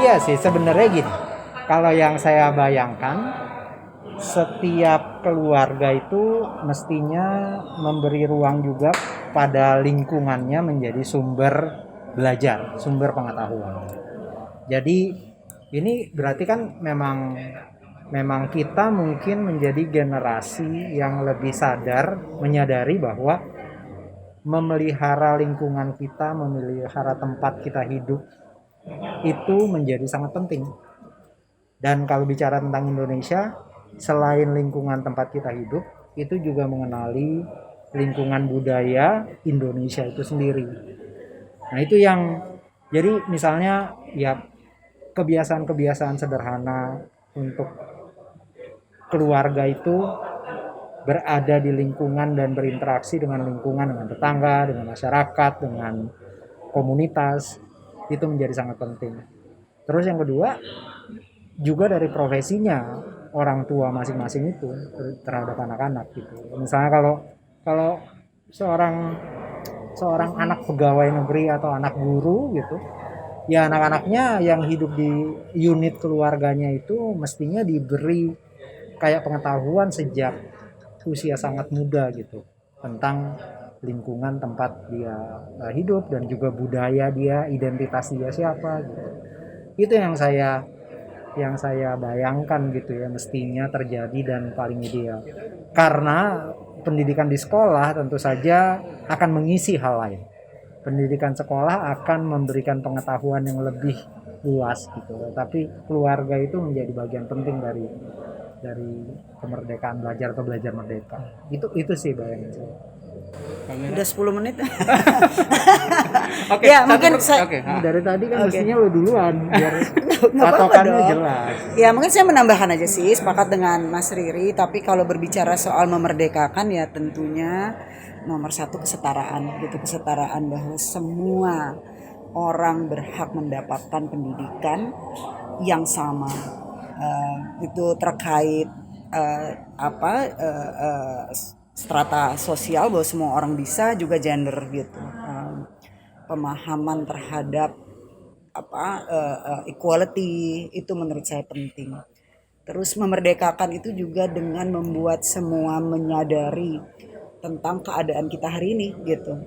Iya sih sebenarnya gini. Kalau yang saya bayangkan, setiap keluarga itu mestinya memberi ruang juga pada lingkungannya menjadi sumber belajar, sumber pengetahuan. Jadi ini berarti kan memang memang kita mungkin menjadi generasi yang lebih sadar, menyadari bahwa memelihara lingkungan kita, memelihara tempat kita hidup itu menjadi sangat penting. Dan kalau bicara tentang Indonesia, selain lingkungan tempat kita hidup, itu juga mengenali lingkungan budaya Indonesia itu sendiri. Nah, itu yang jadi misalnya ya kebiasaan-kebiasaan sederhana untuk keluarga itu berada di lingkungan dan berinteraksi dengan lingkungan, dengan tetangga, dengan masyarakat, dengan komunitas, itu menjadi sangat penting. Terus yang kedua, juga dari profesinya orang tua masing-masing itu terhadap anak-anak gitu. Misalnya kalau kalau seorang seorang anak pegawai negeri atau anak guru gitu, ya anak-anaknya yang hidup di unit keluarganya itu mestinya diberi kayak pengetahuan sejak usia sangat muda gitu tentang lingkungan tempat dia hidup dan juga budaya dia, identitas dia siapa gitu. Itu yang saya bayangkan gitu ya mestinya terjadi dan paling ideal. Karena pendidikan di sekolah tentu saja akan mengisi hal lain. Pendidikan sekolah akan memberikan pengetahuan yang lebih luas gitu. Tapi keluarga itu menjadi bagian penting dari kemerdekaan belajar atau belajar merdeka. Itu sih bayangan saya. Udah 10 menit. Oke, Ya, mungkin saya Dari tadi kan mestinya lo duluan biar nggak apa-apa patokannya dong. jelas. Ya, mungkin saya menambahkan aja sih, sepakat dengan Mas Riri, tapi kalau berbicara soal memerdekakan ya tentunya nomor satu kesetaraan gitu, kesetaraan bahwa semua orang berhak mendapatkan pendidikan yang sama. Itu terkait apa strata sosial bahwa semua orang bisa, juga gender gitu. Pemahaman terhadap equality itu menurut saya penting. Terus memerdekakan itu juga dengan membuat semua menyadari tentang keadaan kita hari ini gitu.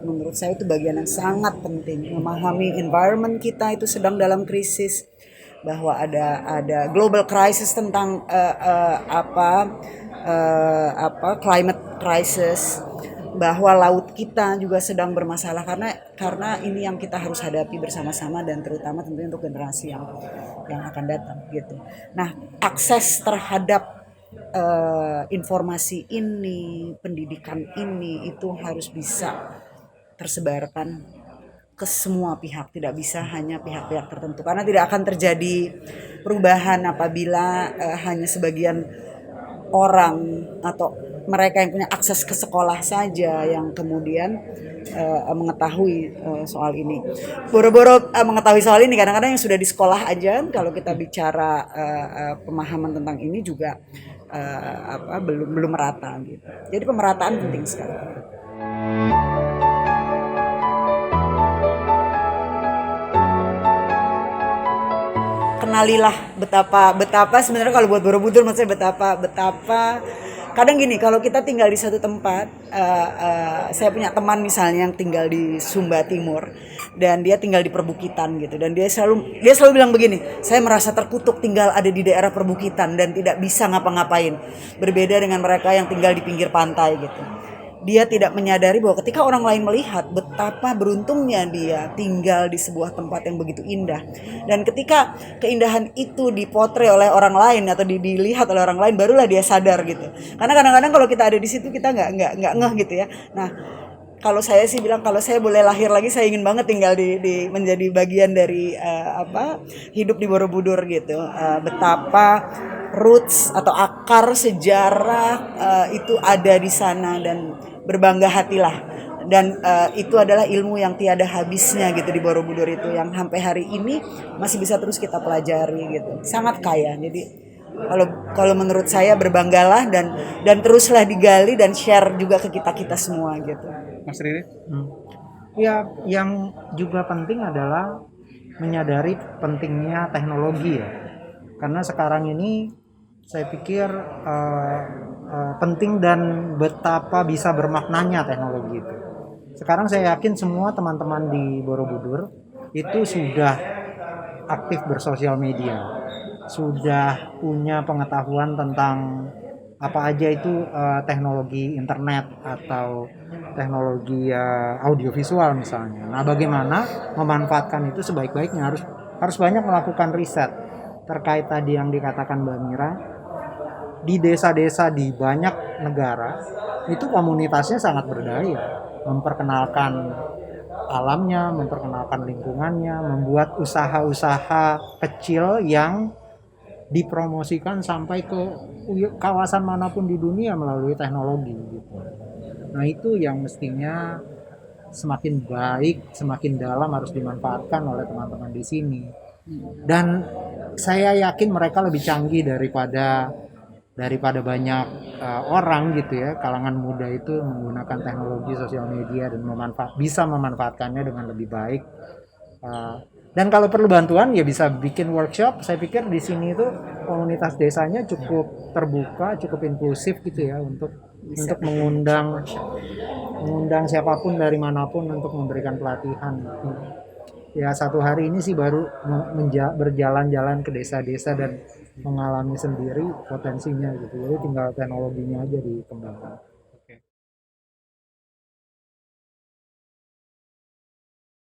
Menurut saya itu bagian yang sangat penting, memahami environment kita itu sedang dalam krisis, bahwa ada global crisis tentang climate crisis, bahwa laut kita juga sedang bermasalah karena ini yang kita harus hadapi bersama-sama, dan terutama tentunya untuk generasi yang akan datang gitu. Nah, akses terhadap informasi ini, pendidikan ini itu harus bisa tersebarkan ke semua pihak, tidak bisa hanya pihak-pihak tertentu, karena tidak akan terjadi perubahan apabila hanya sebagian orang atau mereka yang punya akses ke sekolah saja yang kemudian mengetahui soal ini. Boro-boro mengetahui soal ini, kadang-kadang yang sudah di sekolah aja kalau kita bicara pemahaman tentang ini juga belum merata gitu. Jadi pemerataan penting sekali. Kenalilah betapa sebenarnya kalau buat Borobudur, maksudnya betapa kadang gini, kalau kita tinggal di satu tempat, saya punya teman misalnya yang tinggal di Sumba Timur dan dia tinggal di perbukitan gitu, dan dia selalu bilang begini, saya merasa terkutuk tinggal ada di daerah perbukitan dan tidak bisa ngapa-ngapain, berbeda dengan mereka yang tinggal di pinggir pantai gitu. Dia tidak menyadari bahwa ketika orang lain melihat betapa beruntungnya dia tinggal di sebuah tempat yang begitu indah, dan ketika keindahan itu dipotret oleh orang lain atau dilihat oleh orang lain, barulah dia sadar gitu. Karena kadang-kadang kalau kita ada di situ kita nggak ngeh gitu ya. Nah, kalau saya sih bilang, kalau saya boleh lahir lagi, saya ingin banget tinggal di menjadi bagian dari hidup di Borobudur gitu. Betapa roots atau akar sejarah itu ada di sana, dan berbangga hatilah. Dan itu adalah ilmu yang tiada habisnya gitu di Borobudur itu, yang sampai hari ini masih bisa terus kita pelajari gitu. Sangat kaya. Jadi kalau menurut saya berbanggalah dan teruslah digali dan share juga ke kita semua gitu. Mas Riri? Ya, yang juga penting adalah menyadari pentingnya teknologi ya. Karena sekarang ini saya pikir penting dan betapa bisa bermaknanya teknologi itu. Sekarang saya yakin semua teman-teman di Borobudur itu sudah aktif bersosial media, sudah punya pengetahuan tentang apa aja itu teknologi internet atau teknologi audiovisual misalnya. Nah, bagaimana memanfaatkan itu sebaik-baiknya, harus banyak melakukan riset terkait tadi yang dikatakan Mbak Mira. Di desa-desa di banyak negara itu komunitasnya sangat berdaya, memperkenalkan alamnya, memperkenalkan lingkungannya, membuat usaha-usaha kecil yang dipromosikan sampai ke kawasan manapun di dunia melalui teknologi gitu. Nah, itu yang mestinya semakin baik, semakin dalam harus dimanfaatkan oleh teman-teman di sini. Dan saya yakin mereka lebih canggih daripada banyak orang gitu ya, kalangan muda itu menggunakan teknologi sosial media dan bisa memanfaatkannya dengan lebih baik. Dan kalau perlu bantuan ya bisa bikin workshop. Saya pikir di sini itu komunitas desanya cukup terbuka, cukup inklusif gitu ya untuk mengundang siapapun dari manapun untuk memberikan pelatihan. Ya, satu hari ini sih baru berjalan-jalan ke desa-desa dan mengalami sendiri potensinya gitu. Jadi tinggal teknologinya aja dikembangkan.